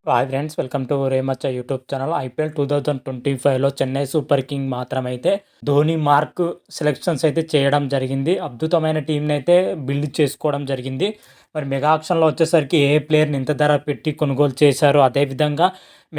Hi friends, welcome to రేమచ్చ YouTube channel. IPL 2025లో Chennai super king మాత్రమైతే ధోని మార్క్ సెలెక్షన్స్ అయితే చేయడం జరిగింది. అద్భుతమైన టీంని అయితే బిల్డ్ చేసుకోవడం జరిగింది. మరి మెగా ఆక్షన్లో వచ్చేసరికి ఏ ప్లేయర్ని ఎంత ధర పెట్టి కొనుగోలు చేశారు, అదేవిధంగా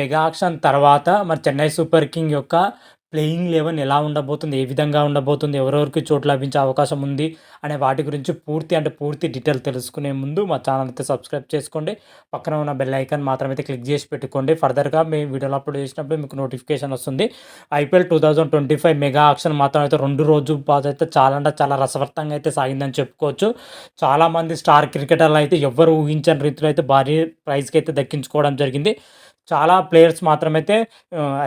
మెగా ఆక్షన్ తర్వాత మరి చెన్నై సూపర్ కింగ్ యొక్క ప్లేయింగ్ 11 ఎలా ఉండబోతుంది, ఏ విధంగా ఉండబోతుంది, ఎవరెవరికి చోటు లభించే అవకాశం ఉంది అనే వాటి గురించి పూర్తి డీటెయిల్ తెలుసుకునే ముందు మా ఛానల్ అయితే సబ్స్క్రైబ్ చేసుకోండి. పక్కన ఉన్న బెల్ ఐకాన్ మాత్రమైతే క్లిక్ చేసి పెట్టుకోండి. ఫర్దర్గా మేము వీడియోలు అప్లోడ్ చేసినప్పుడు మీకు నోటిఫికేషన్ వస్తుంది. ఐపీఎల్ 2025 మెగా ఆక్షన్ మాత్రం అయితే 2 రోజు పాటు అయితే చాలా రసవత్తంగా అయితే సాగిందని చెప్పుకోవచ్చు. చాలామంది స్టార్ క్రికెటర్లు అయితే ఎవ్వరు ఊహించని రీతిలో అయితే భారీ ప్రైజ్కి అయితే దక్కించుకోవడం జరిగింది. చాలా ప్లేయర్స్ మాత్రమైతే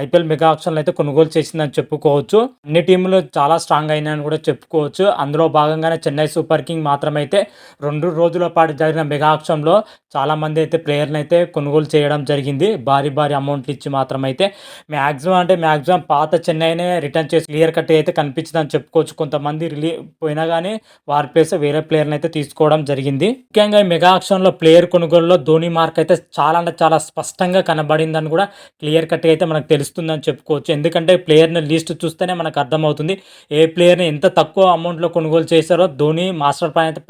ఐపీఎల్ మెగా ఆక్షన్లో అయితే కొనుగోలు చేసిందని చెప్పుకోవచ్చు. అన్ని టీంలు చాలా స్ట్రాంగ్ అయినాయని కూడా చెప్పుకోవచ్చు. అందులో భాగంగానే చెన్నై సూపర్ కింగ్ మాత్రమైతే 2 రోజుల పాటు జరిగిన మెగా ఆక్షన్లో చాలామంది అయితే ప్లేయర్ని అయితే కొనుగోలు చేయడం జరిగింది. భారీ అమౌంట్లు ఇచ్చి మాత్రమైతే మ్యాక్సిమం పాత చెన్నైనే రిటర్న్ చేసి క్లియర్ కట్ అయితే కనిపించిందని చెప్పుకోవచ్చు. కొంతమంది పోయినా కానీ వారి ప్లేస్ వేరే ప్లేయర్ని అయితే తీసుకోవడం జరిగింది. ముఖ్యంగా ఈ మెగా ఆక్షన్లో ప్లేయర్ కొనుగోలులో ధోని మార్క్ అయితే చాలా స్పష్టంగా కనబడిందని కూడా క్లియర్ కట్గా అయితే మనకు తెలుస్తుందని చెప్పుకోవచ్చు. ఎందుకంటే ప్లేయర్ని లిస్ట్ చూస్తేనే మనకు అర్థమవుతుంది ఏ ప్లేయర్ని ఎంత తక్కువ అమౌంట్లో కొనుగోలు చేశారో. ధోని మాస్టర్ ప్లాన్ అయితే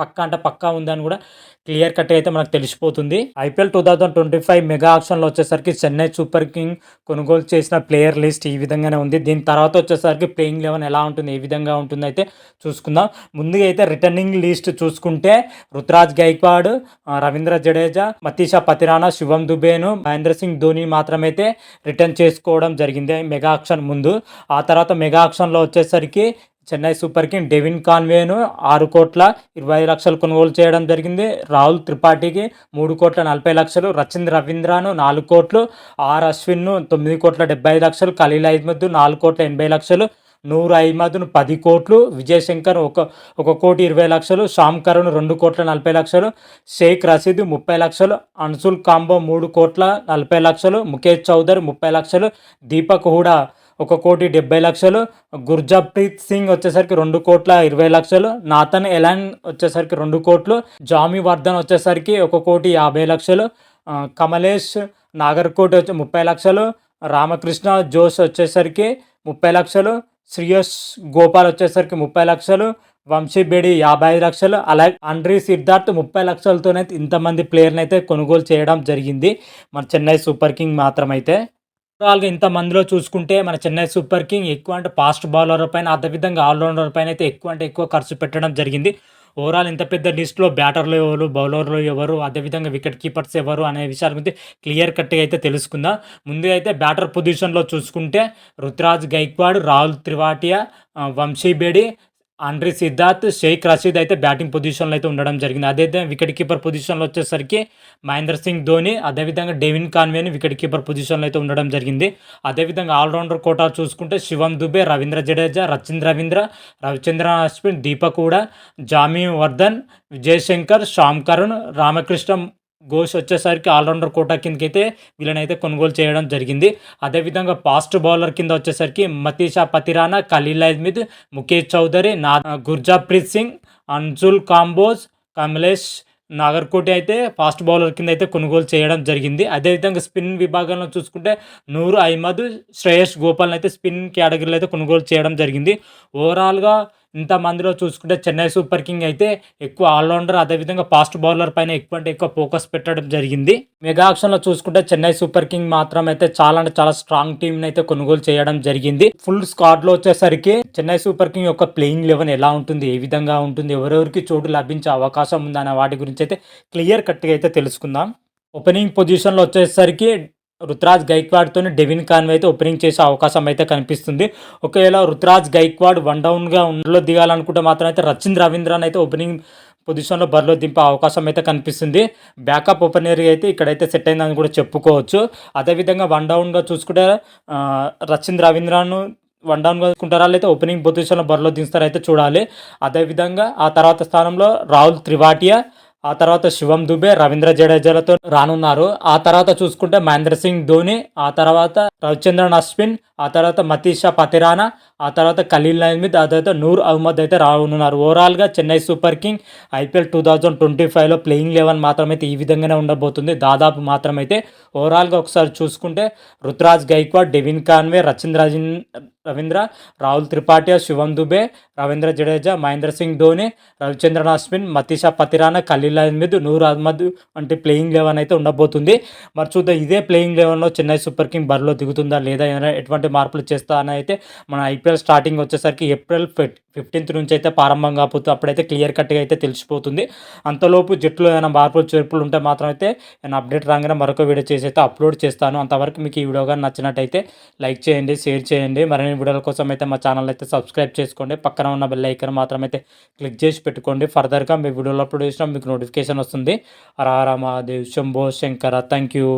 పక్కా ఉందని కూడా క్లియర్ కట్ అయితే మనకు తెలిసిపోతుంది. ఐపీఎల్ 2025 మెగా ఆక్షన్లో వచ్చేసరికి చెన్నై సూపర్ కింగ్ కొనుగోలు చేసిన ప్లేయర్ లిస్ట్ ఈ విధంగానే ఉంది. దీని తర్వాత వచ్చేసరికి ప్లేయింగ్ 11 ఎలా ఉంటుంది, ఏ విధంగా ఉంటుంది అయితే చూసుకుందాం. ముందుగా అయితే రిటర్నింగ్ లిస్ట్ చూసుకుంటే రుతురాజ్ గైక్వాడ్, రవీంద్ర జడేజా, మతీషా పతిరానా, శివం దుబేను, మహేంద్ర సింగ్ ధోని మాత్రమైతే రిటర్న్ చేసుకోవడం జరిగింది మెగా ఆక్షన్ ముందు. ఆ తర్వాత మెగా ఆక్షన్లో వచ్చేసరికి చెన్నై సూపర్ కింగ్ డెవిన్ కాన్వేను 6,25,00,000 కొనుగోలు చేయడం జరిగింది. రాహుల్ త్రిపాఠికి 3,40,00,000, రచింద్ రవీంద్రను 4 కోట్లు, అశ్విన్ను 9,75,00,000, ఖలీల్ అహ్మద్ 4,80,00,000, నూర్ అహ్మద్ను 10 కోట్లు, విజయ్ శంకర్ 1,20,00,000, శ్యామ్ కరణ్ 2,40,00,000, షేక్ రషీద్ 30,00,000, అన్సుల్ కాంబో 3,40,00,000, ముఖేష్ చౌదరి 30,00,000, దీపక్ హూడా 1,70,00,000, గుర్జప్రీత్ సింగ్ వచ్చేసరికి 2,20,00,000, నాథన్ ఎలాన్ వచ్చేసరికి 2 కోట్లు, జామీ వర్ధన్ వచ్చేసరికి 1,50,00,000, కమలేష్ నాగర్కోట్ 30,00,000, రామకృష్ణ జోష్ వచ్చేసరికి 30,00,000, శ్రేయస్ గోపాల్ వచ్చేసరికి 30,00,000, వంశీ బేడి 55,00,000, అలాగే ఆండ్రీ సిద్ధార్థ్ 30,00,000తోనైతే ఇంతమంది ప్లేయర్ని అయితే కొనుగోలు చేయడం జరిగింది మన చెన్నై సూపర్ కింగ్ మాత్రమైతే. ఓవరాల్గా ఇంతమందిలో చూసుకుంటే మన చెన్నై సూపర్ కింగ్ ఎక్కువ అంటే ఫాస్ట్ బౌలర్ పైన, అదేవిధంగా ఆల్రౌండర్ పైన అయితే ఎక్కువ ఖర్చు పెట్టడం జరిగింది. ఓవరాల్ ఇంత పెద్ద లిస్ట్లో బ్యాటర్లు ఎవరు, బౌలర్లు ఎవరు, అదేవిధంగా వికెట్ కీపర్స్ ఎవరు అనే విషయాల గురించి క్లియర్ కట్గా అయితే తెలుసుకుందాం. ముందుగా అయితే బ్యాటర్ పొజిషన్లో చూసుకుంటే రుతురాజ్ గైక్వాడ్, రాహుల్ త్రిపాఠి, వంశీ బేడి, ఆండ్రీ సిద్ధార్థ్, షేక్ రషీద్ అయితే బ్యాటింగ్ పొజిషన్లో అయితే ఉండడం జరిగింది. అదేవిధంగా వికెట్ కీపర్ పొజిషన్లో వచ్చేసరికి మహేంద్ర సింగ్ ధోని, అదేవిధంగా డెవిన్ కాన్వేని వికెట్ కీపర్ పొజిషన్లో అయితే ఉండడం జరిగింది. అదేవిధంగా ఆల్రౌండర్ కోటా చూసుకుంటే శివం దుబే, రవీంద్ర జడేజా, రవిచంద్రన్ అశ్విన్, దీపక్ హూడా, జామీ వర్ధన్, విజయ్ శంకర్, శ్యామ్ కరణ్, రామకృష్ణ ఘోష్ వచ్చేసరికి ఆల్రౌండర్ కోటా కిందకైతే వీళ్ళనైతే కొనుగోలు చేయడం జరిగింది. అదేవిధంగా ఫాస్ట్ బౌలర్ కింద వచ్చేసరికి మతీషా పతిరానా, ఖలీల్ అహ్మద్, ముఖేష్ చౌదరి, గుర్జప్రీత్ సింగ్, అన్సుల్ కాంబోజ్, కమలేష్ నాగర్కోటి అయితే ఫాస్ట్ బౌలర్ కింద అయితే కొనుగోలు చేయడం జరిగింది. అదేవిధంగా స్పిన్ విభాగంలో చూసుకుంటే నూర్ అహ్మద్, శ్రేయస్ గోపాల్ని అయితే స్పిన్ కేటగిరీలో అయితే కొనుగోలు చేయడం జరిగింది. ఓవరాల్గా ఇంతమందిలో చూసుకుంటే చెన్నై సూపర్ కింగ్ అయితే ఎక్కువ ఆల్రౌండర్, అదేవిధంగా ఫాస్ట్ బౌలర్ పైన ఎక్కువ ఫోకస్ పెట్టడం జరిగింది. మెగా ఆక్షన్లో చూసుకుంటే చెన్నై సూపర్ కింగ్ మాత్రం అయితే చాలా స్ట్రాంగ్ టీంని అయితే కొనుగోలు చేయడం జరిగింది. ఫుల్ స్క్వాడ్లో వచ్చేసరికి చెన్నై సూపర్ కింగ్ యొక్క ప్లేయింగ్ 11 ఎలా ఉంటుంది, ఏ విధంగా ఉంటుంది, ఎవరెవరికి చోటు లభించే అవకాశం ఉందనే వాటి గురించి అయితే క్లియర్ కట్గా అయితే తెలుసుకుందాం. ఓపెనింగ్ పొజిషన్లో వచ్చేసరికి రుతురాజ్ గైక్వాడ్తో డెవిన్ కాన్వే అయితే ఓపెనింగ్ చేసే అవకాశం అయితే కనిపిస్తుంది. ఒకవేళ రుతురాజ్ గైక్వాడ్ 1 డౌన్గా ఉండలో దిగాలనుకుంటే మాత్రం అయితే రచింద్ రవీంద్రన్ అయితే ఓపెనింగ్ పొజిషన్లో బరిలో దింపే అవకాశం అయితే కనిపిస్తుంది. బ్యాకప్ ఓపెనర్ అయితే ఇక్కడైతే సెట్ అయిందని కూడా చెప్పుకోవచ్చు. అదేవిధంగా 1 డౌన్గా చూసుకుంటే రచింద్ రవీంద్రను 1 డౌన్గా చూసుకుంటారా, లేదా ఓపెనింగ్ పొజిషన్లో బరిలో దించుతారైతే చూడాలి. అదేవిధంగా ఆ తర్వాత స్థానంలో రాహుల్ త్రిపాఠి, ఆ తర్వాత శివం దుబే, రవీంద్ర జడేజాలతో రానున్నారు. ఆ తర్వాత చూసుకుంటే మహేంద్ర సింగ్ ధోని, ఆ తర్వాత రవిచంద్రన్ అశ్విన్, ఆ తర్వాత మతీషా పతిరానా, ఆ తర్వాత ఖలీల్ అహ్మద్, ఆ తర్వాత నూర్ అహ్మద్ అయితే రానున్నారు. ఓవరాల్గా చెన్నై సూపర్ కింగ్ ఐపీఎల్ 2025లో ప్లేయింగ్ 11 మాత్రమైతే ఈ విధంగానే ఉండబోతుంది. దాదాపు మాత్రమైతే ఓవరాల్గా ఒకసారి చూసుకుంటే రుతురాజ్ గైక్వాడ్, డెవిన్ కాన్వే, రవీంద్ర, రాహుల్ త్రిపాఠి, శివం దుబే, రవీంద్ర జడేజా, మహేంద్ర సింగ్ ధోని, రవిచంద్రన్ అశ్విన్, మతీషా పతిరానా, ఖలీల్ అహ్మద్, నూర్ అహ్మద్ వంటి ప్లేయింగ్ 11 అయితే ఉండబోతుంది. మరి చూద్దాం ఇదే ప్లేయింగ్ 11లో చెన్నై సూపర్ కింగ్ బరిలో దిగుతుందా లేదా, ఎటువంటి మార్పులు చేస్తా అని అయితే మన ఐపీఎల్ స్టార్టింగ్ వచ్చేసరికి ఏప్రిల్ 15th నుంచి అయితే ప్రారంభం కాకపోతే అప్పుడైతే క్లియర్ కట్గా అయితే తెలిసిపోతుంది. అంతలోపు జట్టులో ఏమైనా మార్పులు చేర్పులు ఉంటే మాత్రం అయితే నేను అప్డేట్ రాగానే మరొక వీడియో చేసి అయితే అప్లోడ్ చేస్తాను. అంతవరకు మీకు ఈ వీడియో కానీ నచ్చినట్టయితే లైక్ చేయండి, షేర్ చేయండి. మరిన్ని వీడియోల కోసం అయితే మా ఛానల్ అయితే సబ్స్క్రైబ్ చేసుకోండి. పక్కన ఉన్న బెల్ ఐకాన్ మాత్రం అయితే క్లిక్ చేసి పెట్టుకోండి. ఫర్దర్గా మీ వీడియోలో అప్లోడ్ చేసినా మీకు నోటిఫికేషన్ వస్తుంది. హర హర మహాదేవ్, శంభో శంకర. Thank you.